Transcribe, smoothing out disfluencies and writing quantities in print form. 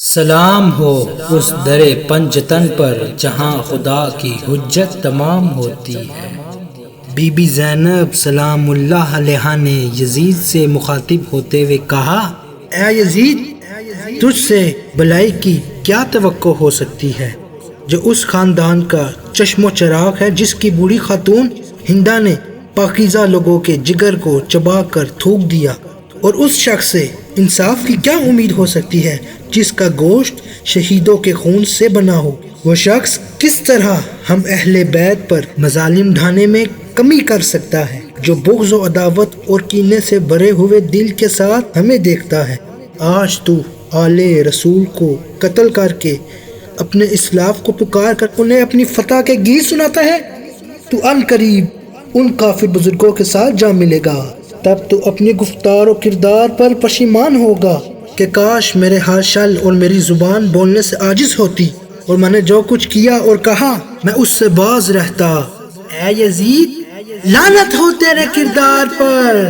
سلام ہو اس درِ پنجتن پر جہاں خدا کی حجت تمام ہوتی ہے۔ بی بی زینب سلام اللہ علیہا نے یزید سے مخاطب ہوتے ہوئے کہا، اے یزید، تجھ سے بلائی کی کیا توقع ہو سکتی ہے جو اس خاندان کا چشم و چراغ ہے جس کی بوڑھی خاتون ہندا نے پاکیزہ لوگوں کے جگر کو چبا کر تھوک دیا، اور اس شخص سے انصاف کی کیا امید ہو سکتی ہے جس کا گوشت شہیدوں کے خون سے بنا ہو؟ وہ شخص کس طرح ہم اہل بیت پر مظالم ڈھانے میں کمی کر سکتا ہے جو بغض و عداوت اور کینے سے بھرے ہوئے دل کے ساتھ ہمیں دیکھتا ہے؟ آج تو آل رسول کو قتل کر کے اپنے اسلاف کو پکار کر انہیں اپنی فتح کے گیت سناتا ہے۔ تو ان قریب ان کافر بزرگوں کے ساتھ جا ملے گا، تب تو اپنی گفتار و کردار پر پشیمان ہوگا کہ کاش میرے ہاتھ شل اور میری زبان بولنے سے عاجز ہوتی اور میں نے جو کچھ کیا اور کہا میں اس سے باز رہتا۔ اے یزید، لعنت ہو تیرے کردار پر۔